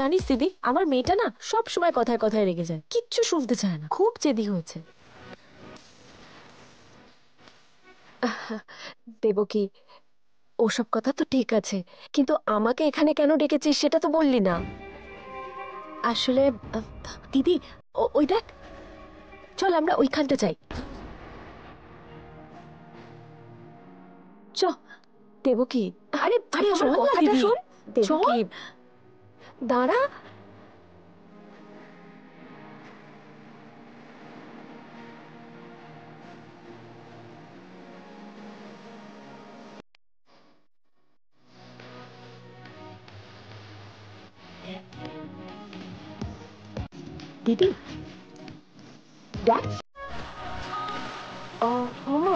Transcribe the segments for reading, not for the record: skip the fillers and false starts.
জানিস দিদি, আমার মেয়েটা না সব সময় কথায় কথায় রেগে যায়, কিচ্ছু শুনতে চায় না, খুব জেদি হয়েছে। দেবকী, ওসব কথা তো ঠিক আছে, কিন্তু আমাকে এখানে কেন ডেকেছিস সেটা তো বললি না। আসলে আহ, দিদি, ওই দেখ, চল আমরা ওইখানটা যাই। চ। দেবকী, আরে আরে আমার কথাটা শোন। দেবকী, দাঁড়া। দিদি, দেখ। মামা,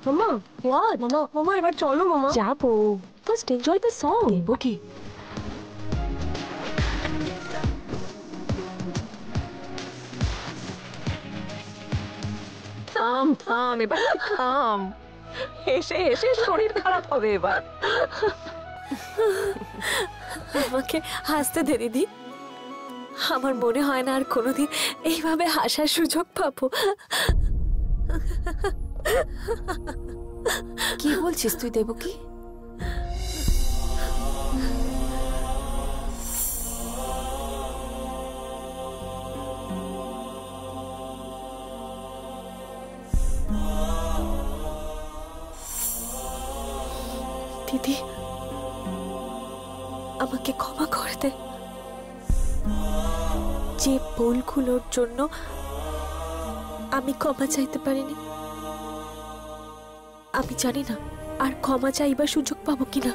মামা, হোয়াট? মামা, মামা এবার চলো মামা। যাবো, first enjoy the song. Devaki, থাম থাম, এবার থাম। হেসে হেসে শরীর খারাপ হবে এবার। আমাকে হাসতে দে দিদি, আমার মনে হয় না আর কোনোদিন এইভাবে হাসার সুযোগ পাবো। কি বলছিস তুই দেবকী? দিদি, আমাকে ক্ষমা করে দে, যে ভুলগুলোর জন্য আমি ক্ষমা চাইতে পারিনি। আমি জানি না আর ক্ষমা চাইবার সুযোগ পাবো কিনা,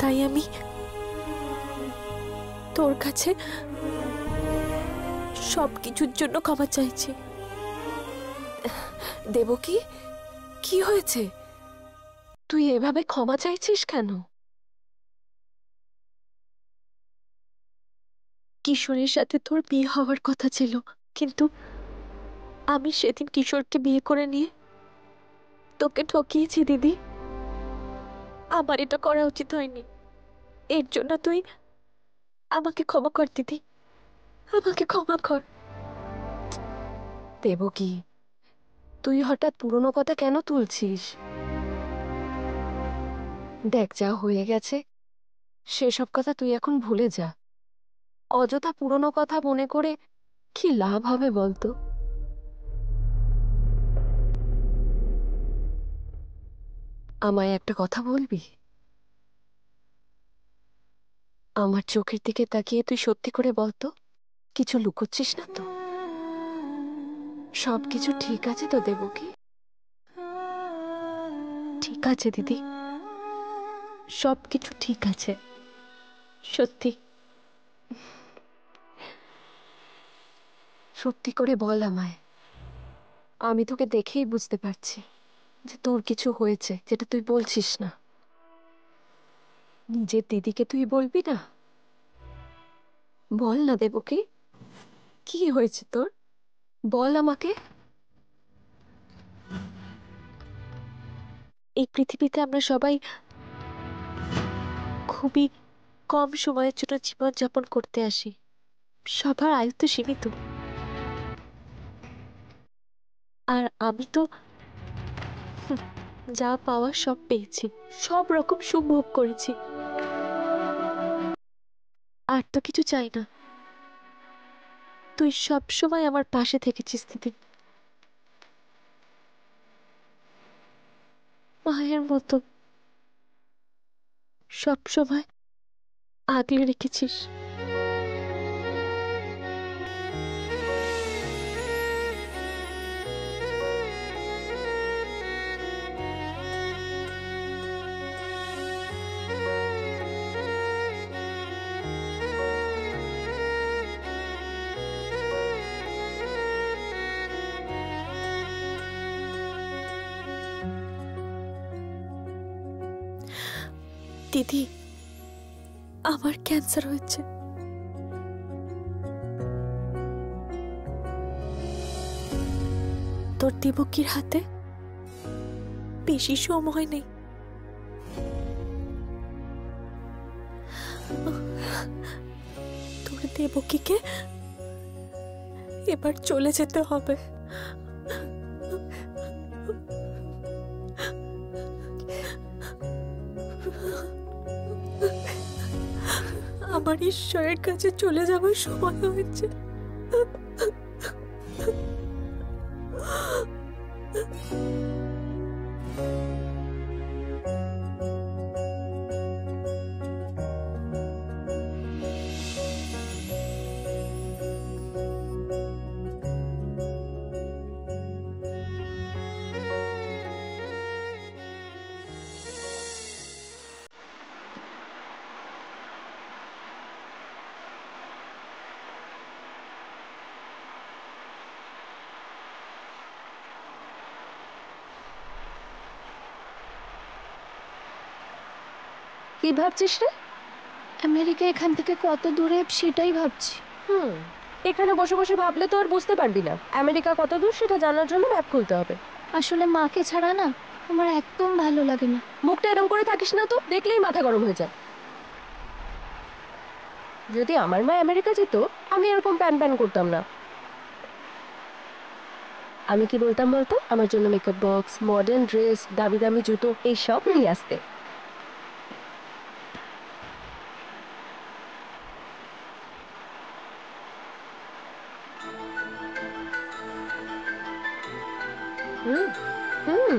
তাই আমি তোর কাছে সবকিছুর জন্য ক্ষমা চাইছি। দেবকী, কি হয়েছে? তুই এভাবে ক্ষমা চাইছিস কেন? কিশোরের সাথে তোর বিয়ে হওয়ার কথা ছিল, কিন্তু আমি সেদিন কিশোরকে বিয়ে করে নিয়ে তোকে ঠকিয়েছি দিদি। আমার এটা করা উচিত হয়নি, এর জন্য তুই আমাকে ক্ষমা কর দিদি, আমাকে ক্ষমা কর। দেবকী, তুই হঠাৎ পুরনো কথা কেন তুলছিস? দেখ, যা হয়ে গেছে সেসব কথা তুই এখন ভুলে যা। অযথা পুরনো কথা মনে করে কি লাভ হবে বলতো? আমায় একটা কথা বলবি? আমার চোখের দিকে তাকিয়ে তুই সত্যি করে বলতো, কিছু লুকোচ্ছিস না তো? সবকিছু ঠিক আছে তো দেবকী? ঠিক আছে দিদি, সবকিছু ঠিক আছে, সত্যি। সত্যি করে বল আমায়। আমি তোকে দেখেই বুঝতে পারছি যে তোর কিছু হয়েছে যেটা তুই বলছিস না। নিজের দিদিকে তুই বলবি না? বল না দেবকী, কি হয়েছে তোর? বল আমাকে। এই পৃথিবীতে আমরা সবাই খুবই কম সময়ের জন্য জীবন যাপন করতে আসি, সবার আয়ু তো সীমিত। আর আমি তো যা পাওয়ার সব পেয়েছি, সব রকম সুখ ভোগ করেছি, আর তো কিছু চাই না। তুই সব সময় আমার পাশে থেকেছিস দিদি, মায়ের মতো সব সময় আগলে রেখেছিস। দিদি, আমার ক্যান্সার হয়েছে। তোর দেবকীর হাতে বেশি সময় নেই। তোর দেবকীকে এবার চলে যেতে হবে। আমার ঈশ্বরের কাছে চলে যাবার সময় হয়েছে। কি ভাবছিস রে? আমেরিকা এখান থেকে কত দূরে সেটাই ভাবছি। এখানে বসে বসে ভাবলে তো আর বুঝতে পারবি না আমেরিকা কত দূর, সেটা জানার জন্য ম্যাপ খুলতে হবে। আসলে মাকে ছাড়া না আমার একদম ভালো লাগে না। মুখটা এরকম করে থাকিস না তো, দেখলেই মাথা গরম হয়ে যায়। যদি আমার মা আমেরিকা যেত আমি এরকম প্যান প্যান করতাম না। আমি কি বলতাম বলতো, আমার জন্য মেকআপ বক্স, মডার্ন ড্রেস, দামি দামি জুতো এই সব নিয়ে আসতে। হুম হুম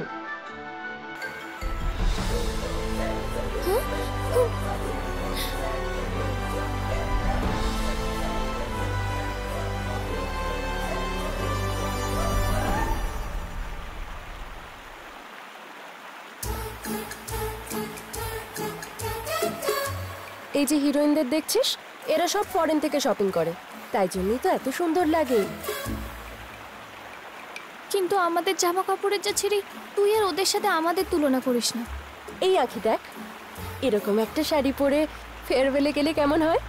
এই যে হিরোইনদের দেখছিস, এরা সব ফরেন থেকে শপিং করে, তাই জন্যই তো এত সুন্দর লাগে। কিন্তু আমাদের জামা কাপড়ের যা ছিঁড়ি, তুই আর ওদের সাথে আমাদের তুলনা করিস না। এই আঁখি দেখ, এরকম একটা শাড়ি পরে ফেয়ারওয়েলে গেলে কেমন হয়?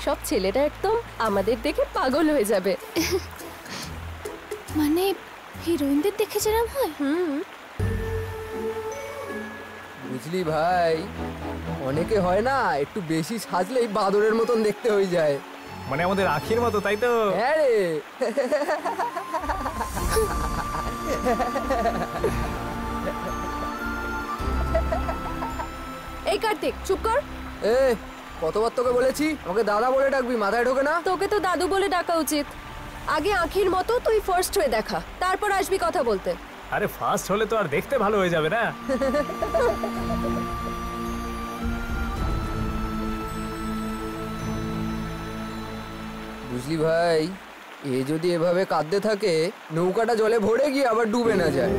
সব ছেলেরা একদম আমাদের দেখে পাগল হয়ে যাবে। মানে হিরোইনদের দেখে যেরকম হয়। বুঝলি ভাই, অনেকে হয় না একটু বেশি সাজলেই বাদরের মতন দেখতে হয়ে যায়। মানে আমাদের আখির মতো, তাই তো? হ্যাঁ রে। এই কার্তিক চুপ কর। এ কতবার তোকে বলেছি আমাকে দাদা বলে ডাকবি, মাথায় ঢোকে না? তোকে তো দাদু বলে ডাকা উচিত। আগে আঁখির মতো তুই ফার্স্ট হয়ে দেখা, তারপর আসবি কথা বলতে। আরে ফার্স্ট হলে তো আর দেখতে ভালো হয়ে যাবে না? বুঝলি ভাই, এ যদি এভাবে কাঁদতে থাকে নৌকাটা জলে ভরে গিয়ে আবার ডুবে না যায়।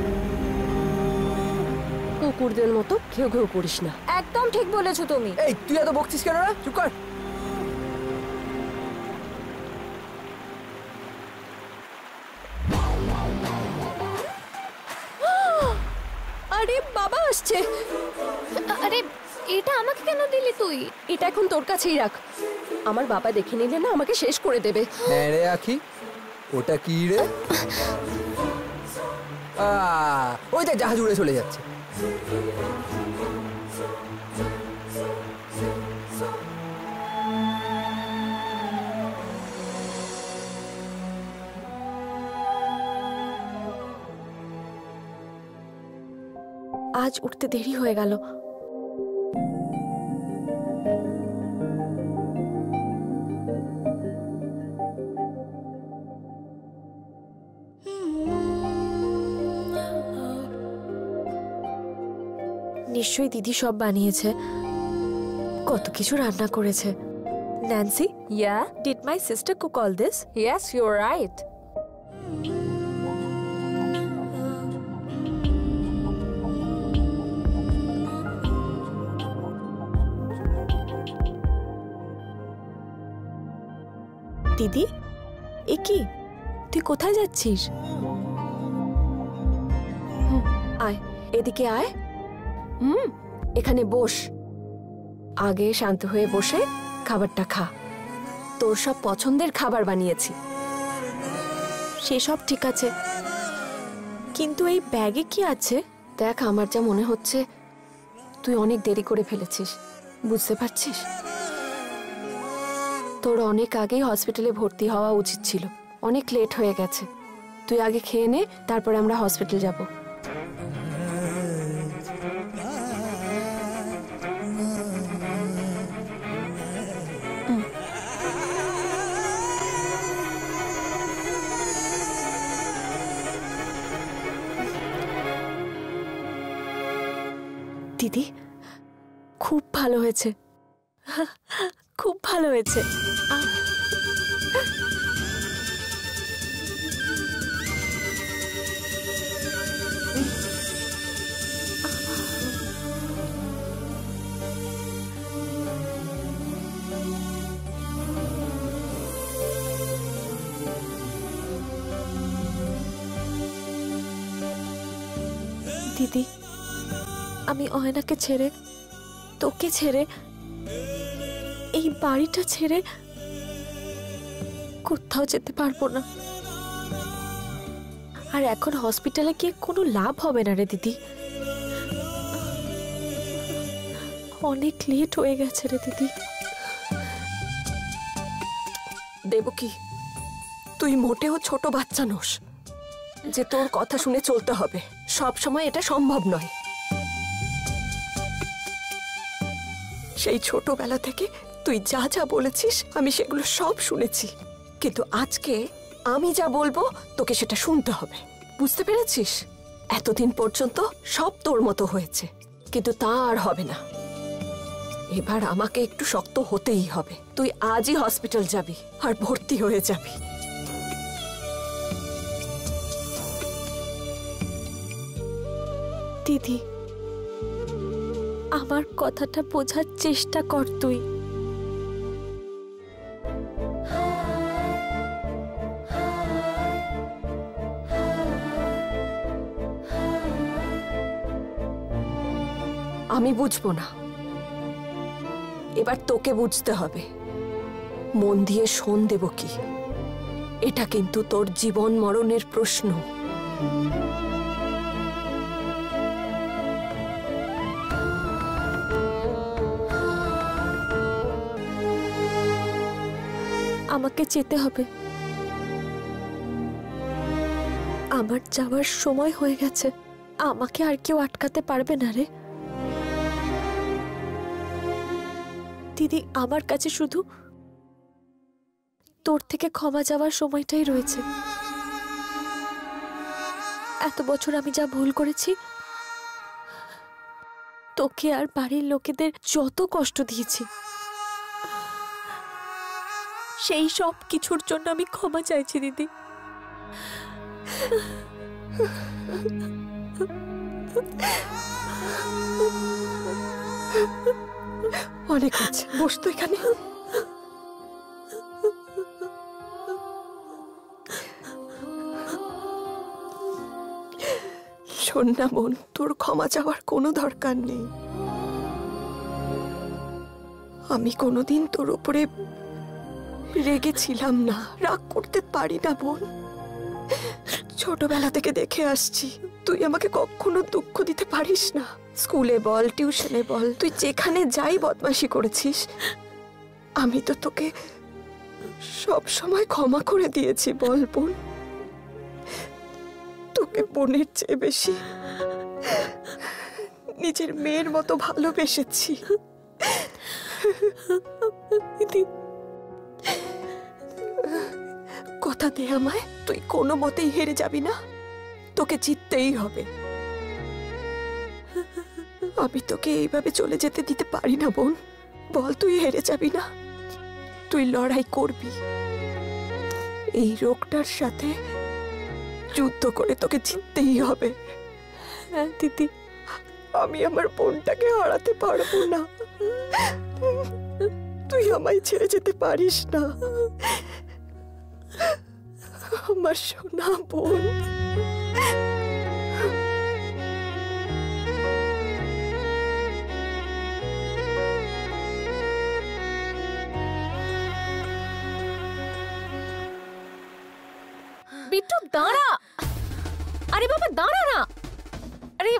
কুকুরদের মতো ঘেউ ঘেউ করিস না। একদম ঠিক বলেছো তুমি। এই তুই এত বকছিস কেন রে? চুপ কর। আরে বাবা আসছে। আরে এটা আমাকে কেন দিলি তুই? এটা এখন তোর কাছেই রাখ, আমার বাবা দেখে নিলে না আমাকে শেষ করে দেবে। হ্যাঁ রে আখি, ওটা কি রে? ওই দেখ জাহাজ উড়ে চলে যাচ্ছে। আজ উঠতে দেরি হয়ে গেল। নিশ্চয়ই দিদি সব বানিয়েছে, কত কিছু রান্না করেছে। Nancy, Yeah, did my sister cook all this? yes, you're right. দিদি, এ কি, তুই কোথায় যাচ্ছিস? আয়, এদিকে আয়। এখানে বস, আগে শান্ত হয়ে বসে খাবারটা খা। তোর সব পছন্দের খাবার বানিয়েছি। সেসব ঠিক আছে, কিন্তু এই ব্যাগে কি আছে? দেখ, আমার যা মনে হচ্ছে তুই অনেক দেরি করে ফেলেছিস, বুঝতে পারছিস? তোর অনেক আগেই হসপিটালে ভর্তি হওয়া উচিত ছিল, অনেক লেট হয়ে গেছে। তুই আগে খেয়ে নে, তারপরে আমরা হসপিটাল যাব। দিদি, খুব ভালো হয়েছে, খুব ভালো হয়েছে। দিদি, আমি অয়নাকে ছেড়ে, তোকে ছেড়ে, এই বাড়িটা ছেড়ে কোথাও যেতে পারবো না। আর এখন হসপিটালে গিয়ে কোনো লাভ হবে না রে দিদি, অনেক লেট হয়ে গেছে রে দিদি। দেবকী, তুই মোটেও ছোট বাচ্চা নোস যে তোর কথা শুনে চলতে হবে। সব সময় এটা সম্ভব নয়। সেই ছোটবেলা থেকে তুই যা যা বলেছিস আমি সেগুলো সব শুনেছি, কিন্তু আজকে আমি যা বলবো তোকে সেটা শুনতে হবে, বুঝতে পেরেছিস? এতদিন পর্যন্ত সব তোর মতো হয়েছে, কিন্তু তা আর হবে না। এবার আমাকে একটু শক্ত হতেই হবে। তুই আজই হসপিটাল যাবি আর ভর্তি হয়ে যাবি। দিদি, আমার কথাটা বোঝার চেষ্টা কর তুই। আমি বুঝবো না, এবার তোকে বুঝতে হবে। মন দিয়ে শোন দেবকী, এটা কিন্তু তোর জীবন মরণের প্রশ্ন। আমাকে যেতে হবে, আমার যাওয়ার সময় হয়ে গেছে। আমাকে আর কেউ আটকাতে পারবে না রে দিদি। আমার কাছে শুধু তোর থেকে ক্ষমা যাওয়ার সময়টাই রয়েছে। এত বছর আমি যা ভুল করেছি, তোকে আর বাড়ির লোকেদের যত কষ্ট দিয়েছি, সেই সব কিছুর জন্য আমি ক্ষমা চাইছি দিদি। অনেক আছে, বস তো এখানে। শোন না বোন, তোর ক্ষমা চাওয়ার কোনো দরকার নেই। আমি কোনোদিন তোর উপরে রেগেছিলাম না, রাগ করতে পারি না বোন। ছোটবেলা থেকে দেখে আসছি তুই আমাকে কখনো দুঃখ দিতে পারিস না। স্কুলে বল, টিউশনে বল, তুই যেখানে যাই বদমাশি করেছিস, আমি তো তোকে সব সময় ক্ষমা করে দিয়েছি। বল বোন, তোকে বোনের চেয়ে বেশি নিজের মেয়ের মতো ভালোবেসেছি। কথা দে আমায়, তুই কোনো মতেই হেরে যাবি না। তোকে জিততেই হবে। আমি তোকে এইভাবে চলে যেতে দিতে পারি না বোন। বল, তুই হেরে যাবি না, তুই লড়াই করবি। এই রোগটার সাথে যুদ্ধ করে তোকে জিততেই হবে। হ্যাঁ দিদি, আমি আমার বোনটাকে হারাতে পারবো না। তুই আমায় ছেড়ে যেতে পারিস না, আমার সোনা বোন। বিট্টু দাঁড়া, আরে বাবা দাঁড়া না, আরে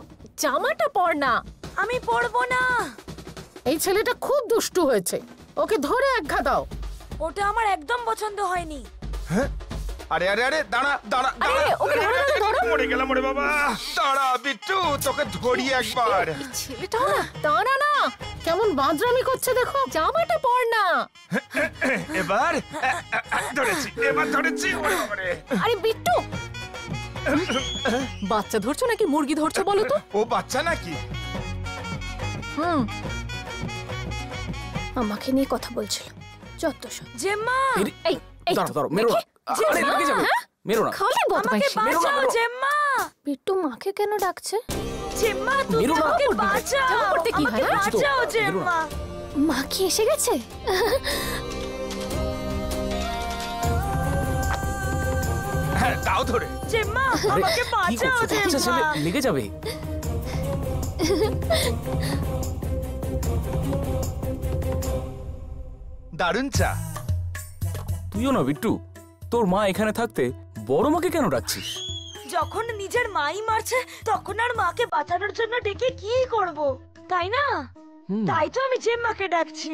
জামাটা পর না। আমি পড়বো না। এই ছেলেটা খুব দুষ্টু হয়েছে, ওকে ধরে একঘা দাও। ওটা আমার একদম পছন্দ হয়নি। হ্যাঁ আরে আরে আরে দাঁড়া দাঁড়া দাঁড়া, মরে গেলাম ওরে বাবা। দাঁড়া বিট্টু, তোকে ধরি একবার। ছেলেটা না দাঁড়া না, কেমন বাজরামি করছে দেখো, জামাটা পর না। এবার ধরেছি, এবার ধরেছি। ওরে বাবা রে। আরে বিট্টু, বাচ্চা ধরছো নাকি মুরগি ধরছো বলো তো? ও বাচ্চা নাকি? হুম, আমাকে নিয়ে কথা বলছিল, যত সব। জেম্মা, এই এই দাঁড়াও দাঁড়াও, মেরো না। আরে লেগে যাবে, মেরো না। খালি আমাকে বদমাইশি। বাঁচাও জেম্মা। বিট্টু মাকে কেন ডাকছে? জেম্মা তুমি মেরো না। আমাকে বাঁচাও, জামা পড়তে কি আমাকে হয়, হ্যাঁ? বাঁচাও মেরো না। জেম্মা। মা কি এসে গেছে? হ্যাঁ দাও ধরে। জেম্মা আরে, আমাকে কি বাঁচাও করছো? বাচ্চা জেম্মা। ছেলে, লেগে যাবে। দারুণ চা। তুইও না বিট্টু, তোর মা এখানে থাকতে বড় মাকে কেন ডাকছিস? যখন নিজের মাই মারছে তখন আর মাকে বাঁচানোর জন্য ডেকে কি করব, তাই না? তাই তো আমি জেম্মাকে ডাকছি।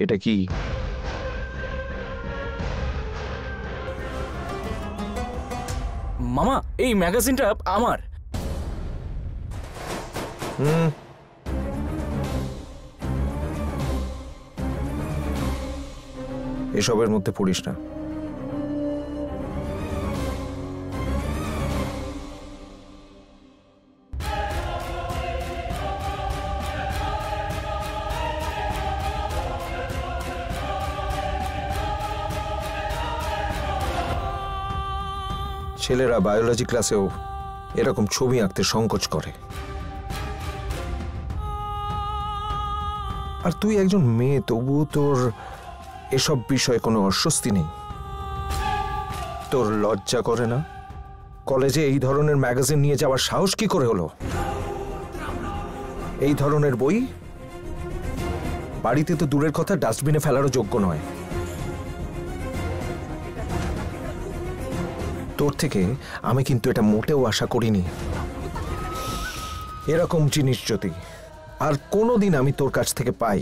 এটা কি? মামা, এই ম্যাগাজিনটা আমার। এসবের মধ্যে পড়িস না। ছেলেরা বায়োলজি ক্লাসেও এরকম ছবি আঁকতে সংকোচ করে, আর তুই একজন মেয়ে, তবুও তোর এসব বিষয়ে কোনো অস্বস্তি নেই। তোর লজ্জা করে না? কলেজে এই ধরনের ম্যাগাজিন নিয়ে যাওয়ার সাহস কি করে হলো? এই ধরনের বই বাড়িতে তো দূরের কথা, ডাস্টবিনে ফেলারও যোগ্য নয়। তোর থেকে আমি কিন্তু এটা মোটেও আশা করিনি। এরকম জিনিস যদি আর কোনোদিন আমি তোর কাছ থেকে পাই,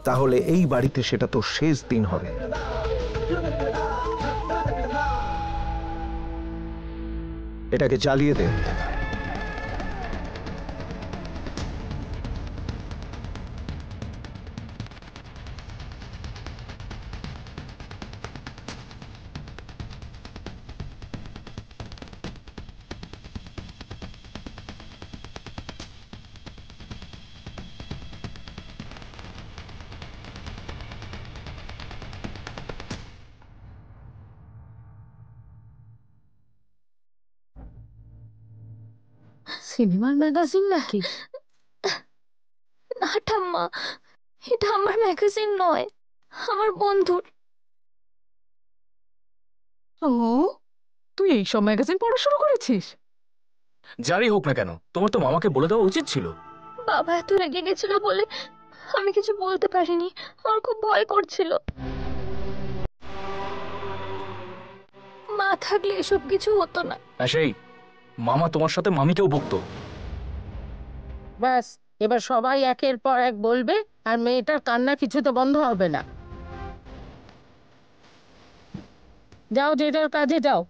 তাহলে এই বাড়িতে সেটা তোর শেষ দিন হবে। এটাকে জ্বালিয়ে দে। সিনেমার ম্যাগাজিন নাকি? না ঠাম্মা, এটা আমার ম্যাগাজিন নয়, আমার বন্ধুর। ও, তুই এইসব ম্যাগাজিন পড়া শুরু করেছিস? যারই হোক না কেন, তোমার তো মামাকে বলে দেওয়া উচিত ছিল। বাবা এত রেগে গেছিল বলে আমি কিছু বলতে পারিনি, আমার খুব ভয় করছিল। মা থাকলে এসব কিছু হতো না। সেই মামা তোমার সাথে মামিকেও বকতো। ব্যাস, এবার সবাই একের পর এক বলবে, আর মেয়েটার কান্না কিছুতে বন্ধ হবে না। যাও, যে যার কাজে যাও।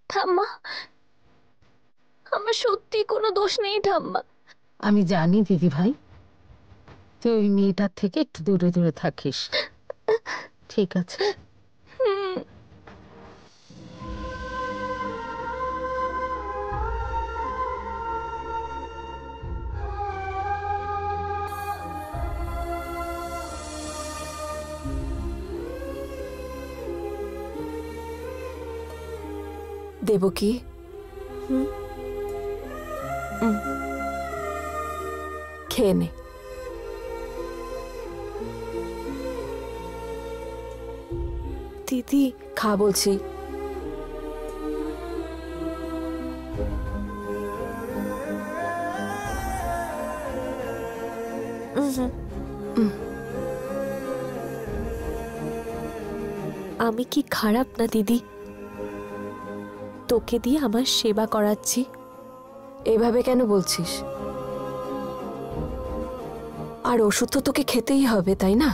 ঠাম্মা, আমার সত্যি কোনো দোষ নেই ঠাম্মা। আমি জানি দিদি ভাই, তুই ওই মেয়েটার থেকে একটু দূরে দূরে থাকিস, ঠিক আছে? দেবকী, খেয়ে নে। দিদি, খা বলছি। আমি কি খারাপ না দিদি? তোকে দিয়ে আমার সেবা করাচ্ছি। এভাবে কেন বলছিস? আর ওষুধ তো তোকে খেতেই হবে, তাই না?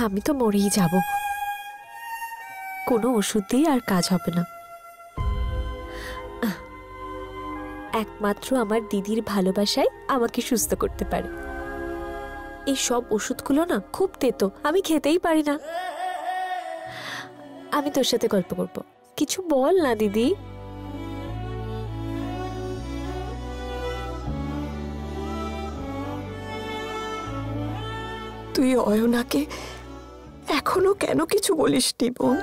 আমি তো মরেই যাব, কোনো ওষুধ দিয়ে আর কাজ হবে না। একমাত্র আমার দিদির ভালোবাসাই আমাকে সুস্থ করতে পারে। এই সব ওষুধগুলো না খুব তেতো, আমি খেতেই পারি না। আমি তোর সাথে গল্প করব, কিছু বল না দিদি। তুই অয়নাকে এখনো কেন কিছু বলিসনি বোন?